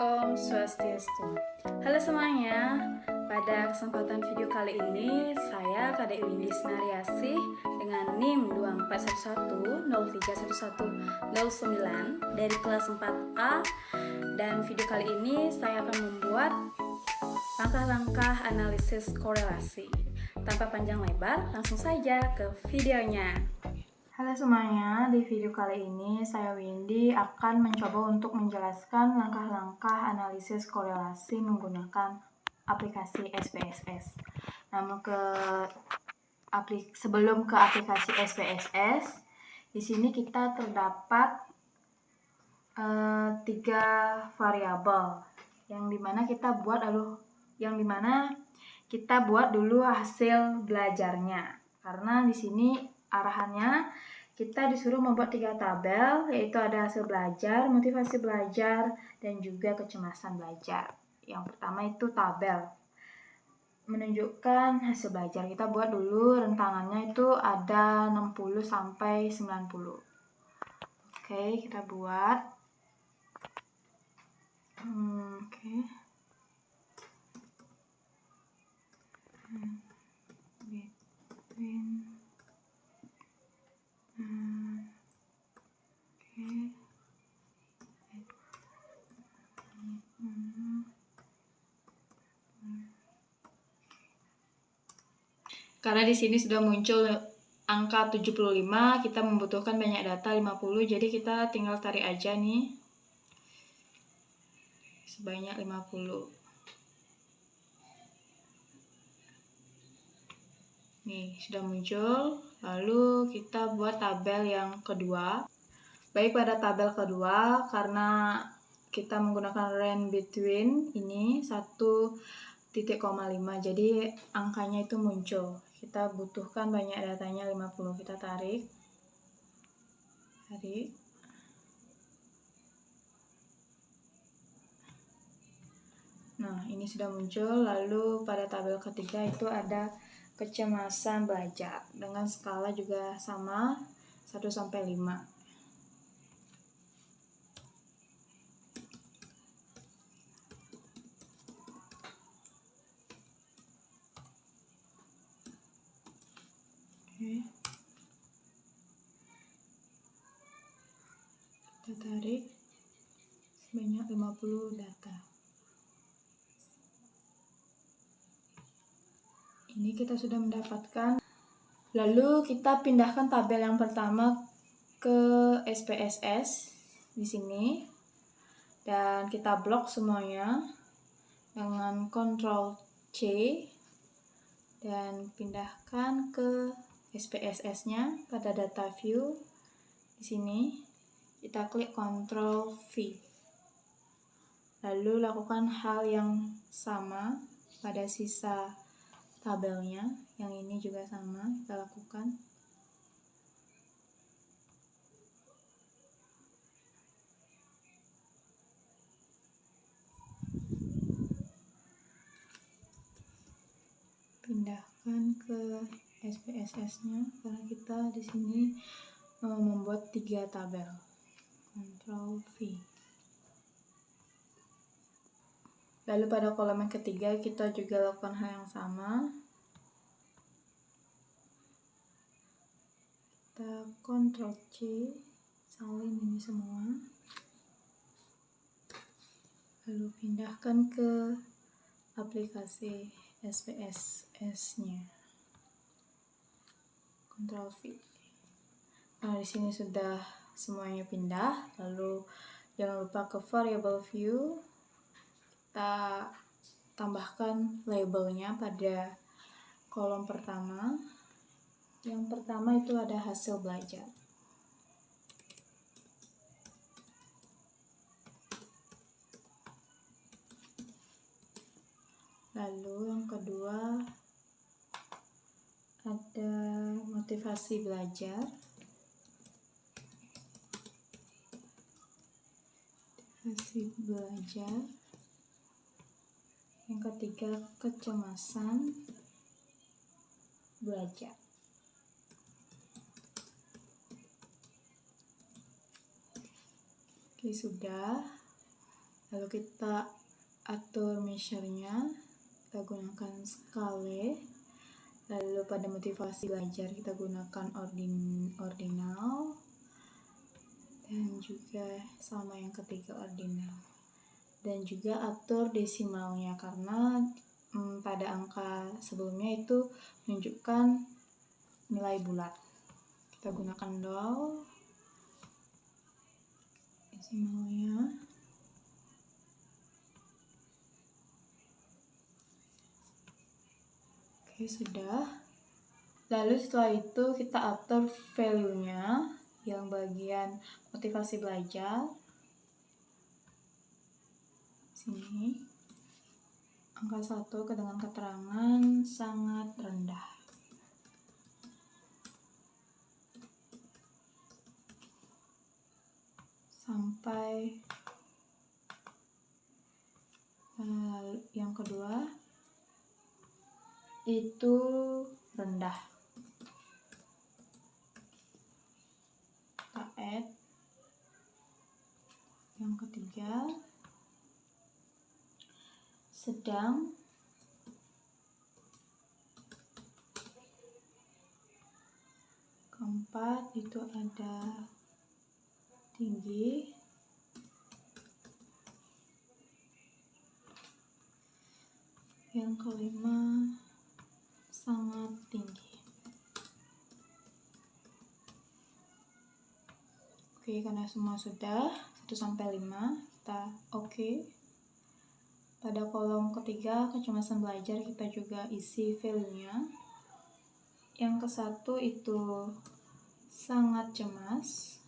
Om Swastiastu. Halo semuanya, pada kesempatan video kali ini saya Kak Windy Nariasih dengan NIM 2411031109 dari kelas 4A, dan video kali ini saya akan membuat langkah-langkah analisis korelasi. Tanpa panjang lebar, langsung saja ke videonya. Halo semuanya, di video kali ini saya Windy akan mencoba untuk menjelaskan langkah-langkah analisis korelasi menggunakan aplikasi SPSS. Namun sebelum ke aplikasi SPSS, di sini kita terdapat 3 variabel yang dimana kita buat dulu hasil belajarnya, karena di sini arahannya kita disuruh membuat 3 tabel, yaitu ada hasil belajar, motivasi belajar, dan juga kecemasan belajar. Yang pertama itu tabel menunjukkan hasil belajar. Kita buat dulu rentangannya itu ada 60 sampai 90. Oke, kita buat. Karena di sini sudah muncul angka 75, kita membutuhkan banyak data 50, jadi kita tinggal tarik aja nih sebanyak 50. Nih, sudah muncul. Lalu kita buat tabel yang kedua. Baik, pada tabel kedua, karena kita menggunakan range between ini 1,5, jadi angkanya itu muncul. Kita butuhkan banyak datanya 50. Kita tarik. Nah, ini sudah muncul. Lalu pada tabel ketiga itu ada kecemasan belajar dengan skala juga sama 1 sampai 5. Kita tarik sebanyak 50 data. Ini kita sudah mendapatkan. Lalu kita pindahkan tabel yang pertama ke SPSS di sini, dan kita blok semuanya dengan Ctrl C dan pindahkan ke SPSS-nya pada data view. Di sini kita klik Ctrl V. Lalu lakukan hal yang sama pada sisa tabelnya, yang ini juga sama kita lakukan. Pindahkan ke SPSS-nya, karena kita di sini membuat 3 tabel. Ctrl V. Lalu pada kolom yang ketiga kita juga lakukan hal yang sama. Kita Ctrl C, salin ini semua. Lalu pindahkan ke aplikasi SPSS-nya. Ctrl V. Nah, di sini sudah semuanya pindah. Lalu jangan lupa ke variable view. Kita tambahkan labelnya pada kolom pertama. Yang pertama itu ada hasil belajar. Lalu yang kedua ada motivasi belajar. Yang ketiga kecemasan belajar. Oke, sudah. Lalu Lalu kita atur measure-nya, kita gunakan skala. Lalu pada motivasi belajar kita gunakan ordinal, dan juga sama yang ketiga ordinal. Dan juga atur desimalnya, karena pada angka sebelumnya itu menunjukkan nilai bulat. Kita gunakan 0 desimalnya. Oke, sudah. Lalu setelah itu kita atur value-nya yang bagian motivasi belajar. Sini. Angka 1 dengan keterangan sangat rendah. Sampai yang kedua itu rendah. Kita add. Yang ketiga sedang. Keempat itu ada tinggi. Yang kelima sangat tinggi. Oke, karena semua sudah 1 sampai 5, kita oke. Pada kolom ketiga kecemasan belajar kita juga isi value-nya. Yang ke-1 itu sangat cemas.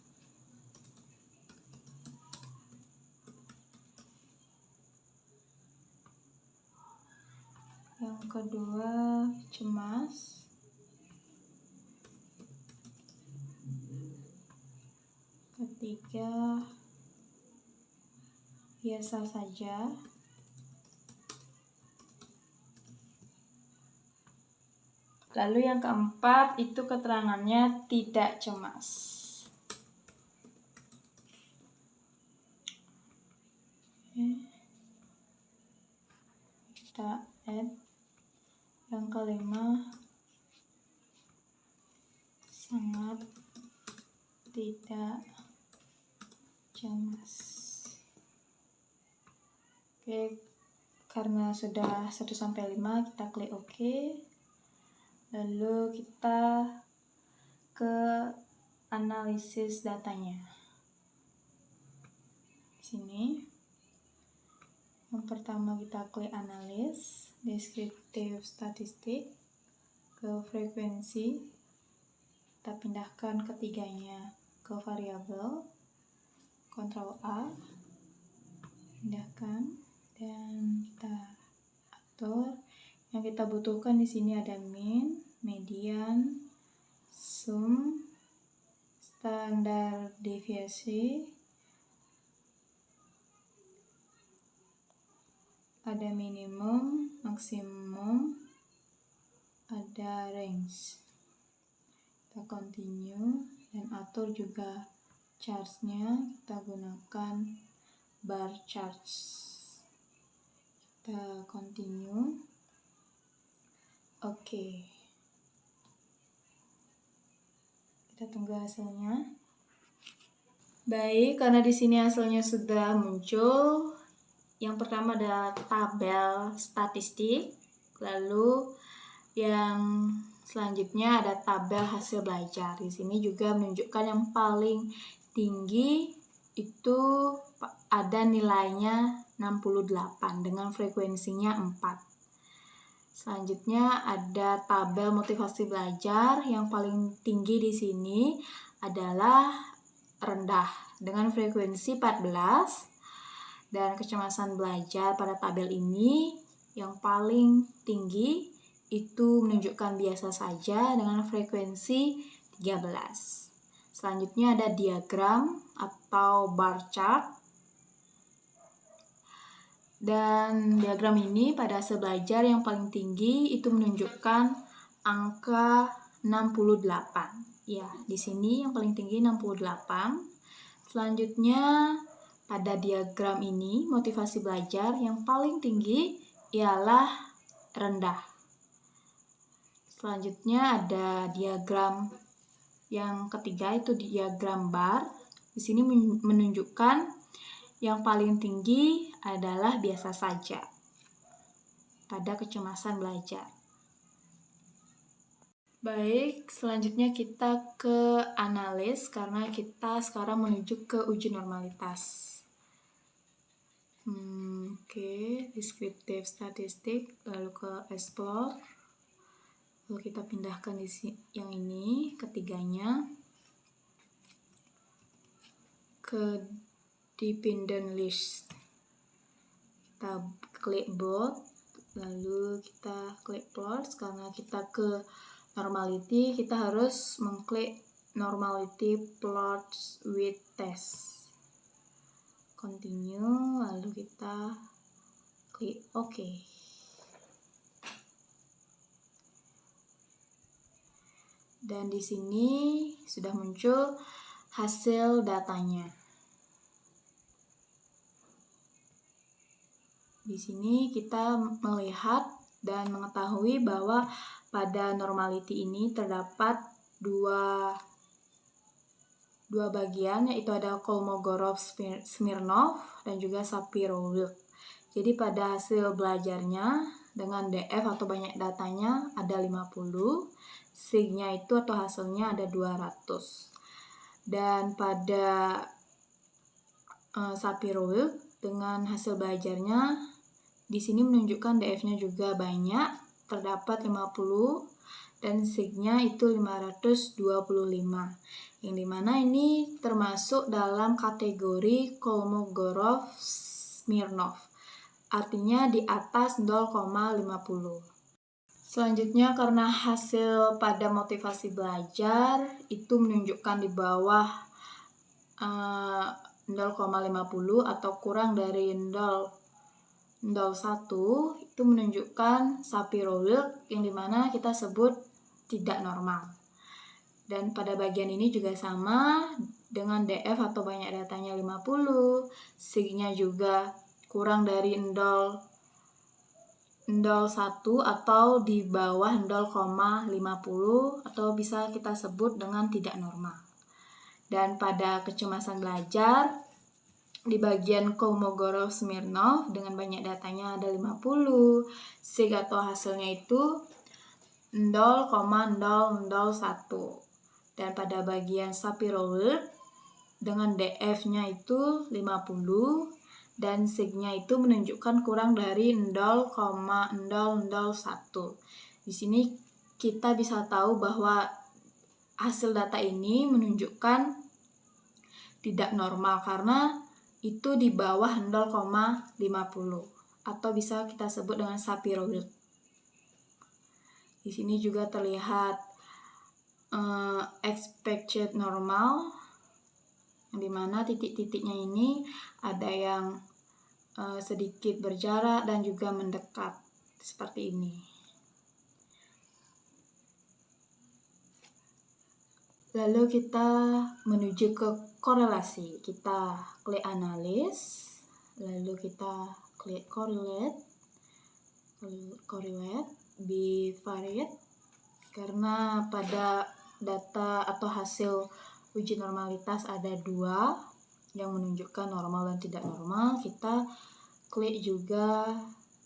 Yang kedua cemas. Ketiga biasa saja. Lalu yang keempat itu keterangannya tidak cemas. Kita add. Yang kelima sangat tidak cemas. Oke, karena sudah 1 sampai 5 kita klik OK. Lalu kita ke analisis datanya. Sini. Yang pertama kita klik analis, deskriptif statistik, ke frekuensi. Kita pindahkan ketiganya ke variabel. Ctrl A. Pindahkan dan kita atur. Yang kita butuhkan di sini ada min, median, sum, standar deviasi, ada minimum, maksimum, ada range. Kita continue dan atur juga charts-nya, kita gunakan bar charts. Kita continue. Oke. Kita tunggu hasilnya. Baik, karena di sini hasilnya sudah muncul. Yang pertama ada tabel statistik, lalu yang selanjutnya ada tabel hasil belajar. Di sini juga menunjukkan yang paling tinggi itu ada nilainya 68 dengan frekuensinya 4. Selanjutnya ada tabel motivasi belajar. Yang paling tinggi di sini adalah rendah dengan frekuensi 14. Dan kecemasan belajar pada tabel ini yang paling tinggi itu menunjukkan biasa saja dengan frekuensi 13. Selanjutnya ada diagram atau bar chart. Dan diagram ini pada hasil belajar yang paling tinggi itu menunjukkan angka 68. Ya, di sini yang paling tinggi 68. Selanjutnya pada diagram ini motivasi belajar yang paling tinggi ialah rendah. Selanjutnya ada diagram yang ketiga, itu diagram bar. Di sini menunjukkan yang paling tinggi adalah biasa saja pada kecemasan belajar. Baik, selanjutnya kita ke analis karena kita sekarang menuju ke uji normalitas. Deskriptif statistik, lalu ke explore. Lalu kita pindahkan di yang ini, ketiganya, ke dependent list. Kita klik both, lalu kita klik plots. Karena kita ke normality, kita harus mengklik normality plots with test. Continue, lalu kita klik OK. Dan di sini sudah muncul hasil datanya. Di sini kita melihat dan mengetahui bahwa pada normality ini terdapat dua bagian, yaitu ada Kolmogorov-Smirnov dan juga Shapiro-Wilk. Jadi pada hasil belajarnya dengan DF atau banyak datanya ada 50, sig-nya itu atau hasilnya ada 200. Dan pada Shapiro-Wilk dengan hasil belajarnya di sini menunjukkan DF-nya juga banyak, terdapat 50 dan sig-nya itu 525. Yang dimana ini termasuk dalam kategori Kolmogorov-Smirnov. Artinya di atas 0,50. Selanjutnya karena hasil pada motivasi belajar itu menunjukkan di bawah 0,50 atau kurang dari 0,01, itu menunjukkan Shapiro-Wilk yang dimana kita sebut tidak normal. Dan pada bagian ini juga sama dengan DF atau banyak datanya 50, sig-nya juga kurang dari 0,01 atau di bawah 0,50 atau bisa kita sebut dengan tidak normal. Dan pada kecemasan belajar di bagian Kolmogorov-Smirnov dengan banyak datanya ada 50, sig atau hasilnya itu 0,001. Dan pada bagian Shapiro-Wilk dengan DF-nya itu 50 dan sig-nya itu menunjukkan kurang dari 0,001. Di sini kita bisa tahu bahwa hasil data ini menunjukkan tidak normal karena itu di bawah 0,50 atau bisa kita sebut dengan Shapiro-Wilk. Di sini juga terlihat expected normal, yang dimana titik-titiknya ini ada yang sedikit berjarak dan juga mendekat seperti ini. Lalu kita menuju ke korelasi. Kita klik analis, lalu kita klik correlate, bivariate, karena pada data atau hasil uji normalitas ada dua yang menunjukkan normal dan tidak normal. Kita klik juga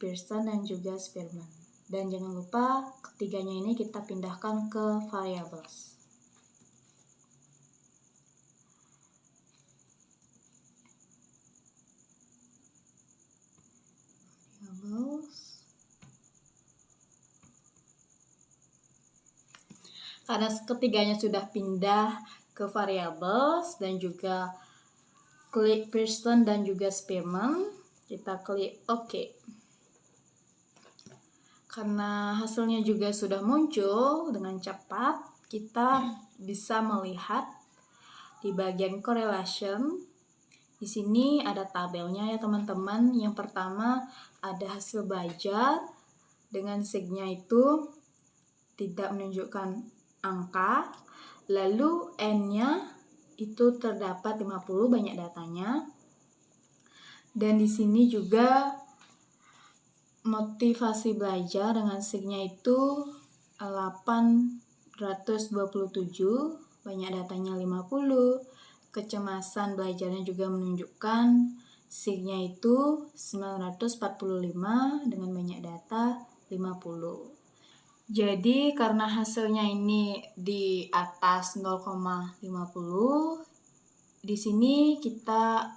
Pearson dan juga Spearman. Dan jangan lupa ketiganya ini kita pindahkan ke variables. Karena ketiganya sudah pindah ke variables dan juga klik Pearson dan juga Spearman, kita klik OK. Karena hasilnya juga sudah muncul dengan cepat, kita bisa melihat di bagian correlation. Di sini ada tabelnya ya teman-teman. Yang pertama ada hasil belajar dengan sig-nya itu tidak menunjukkan angka, lalu N-nya itu terdapat 50 banyak datanya, Dan di sini juga motivasi belajar dengan SIG-nya itu 827, banyak datanya 50. Kecemasan belajarnya juga menunjukkan SIG-nya itu 945 dengan banyak data 50. Jadi karena hasilnya ini di atas 0,50, di sini kita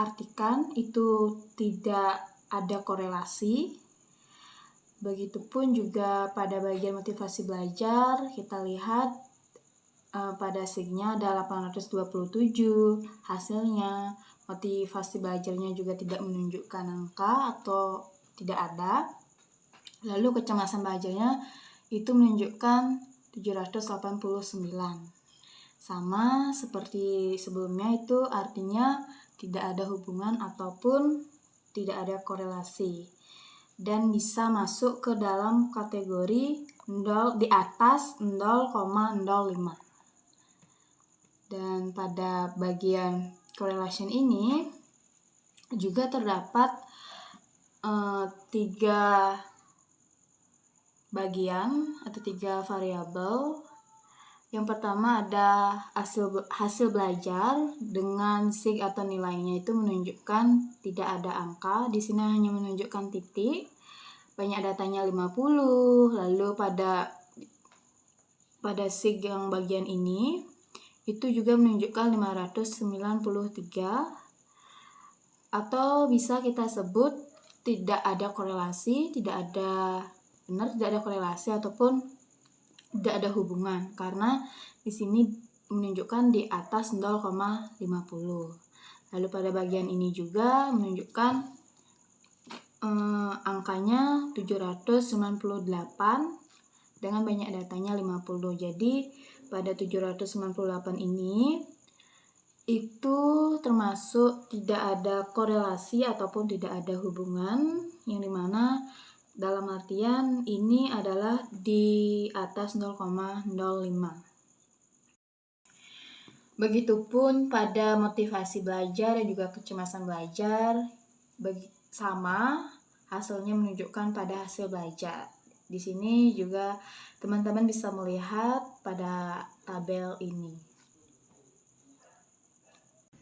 artikan itu tidak ada korelasi. Begitupun juga pada bagian motivasi belajar, kita lihat pada SIG-nya ada 827, hasilnya motivasi belajarnya juga tidak menunjukkan angka atau tidak ada. Lalu kecemasan belajarnya itu menunjukkan 789. Sama seperti sebelumnya, itu artinya tidak ada hubungan ataupun tidak ada korelasi dan bisa masuk ke dalam kategori 0 di atas 0,05. Dan pada bagian correlation ini juga terdapat 3 bagian atau 3 variabel. Yang pertama ada hasil belajar dengan SIG atau nilainya itu menunjukkan tidak ada angka. Di sini hanya menunjukkan titik. Banyak datanya 50. Lalu pada SIG yang bagian ini itu juga menunjukkan 593, atau bisa kita sebut tidak ada korelasi, tidak ada korelasi ataupun tidak ada hubungan karena di sini menunjukkan di atas 0,50. Lalu pada bagian ini juga menunjukkan angkanya 798 dengan banyak datanya 50. Jadi pada 798 ini itu termasuk tidak ada korelasi ataupun tidak ada hubungan, yang dimana dalam artian ini adalah di atas 0,05. Begitupun pada motivasi belajar dan juga kecemasan belajar, sama hasilnya menunjukkan pada hasil belajar. Di sini juga teman-teman bisa melihat pada tabel ini.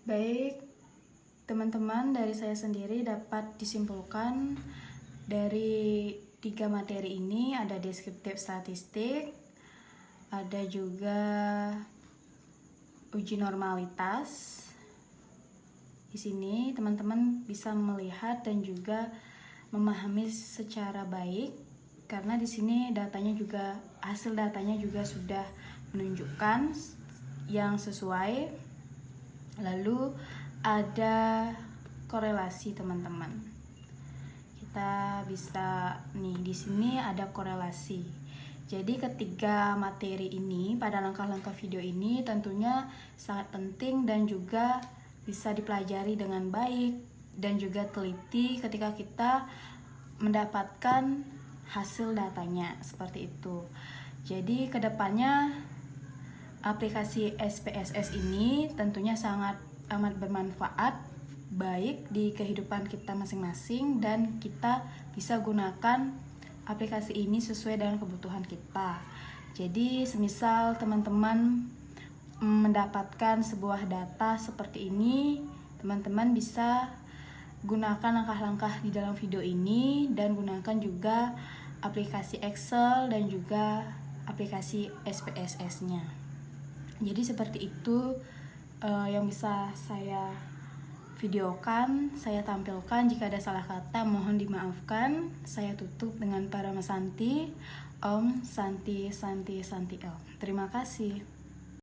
Baik, teman-teman, dari saya sendiri dapat disimpulkan dari 3 materi ini ada deskriptif statistik, ada juga uji normalitas. Di sini teman-teman bisa melihat dan juga memahami secara baik karena di sini hasil datanya juga sudah menunjukkan yang sesuai. Lalu ada korelasi, teman-teman. Kita bisa di sini ada korelasi. Jadi ketiga materi ini pada langkah-langkah video ini tentunya sangat penting dan juga bisa dipelajari dengan baik dan juga teliti ketika kita mendapatkan hasil datanya seperti itu. Jadi kedepannya aplikasi SPSS ini tentunya sangat amat bermanfaat baik di kehidupan kita masing-masing dan kita bisa gunakan aplikasi ini sesuai dengan kebutuhan kita. Jadi semisal teman-teman mendapatkan sebuah data seperti ini, teman-teman bisa gunakan langkah-langkah di dalam video ini dan gunakan juga aplikasi Excel dan juga aplikasi SPSS-nya. Jadi seperti itu yang bisa saya videokan, saya tampilkan. Jika ada salah kata mohon dimaafkan. Saya tutup dengan Paramasanti. Om Santi Santi Santi Om. Terima kasih.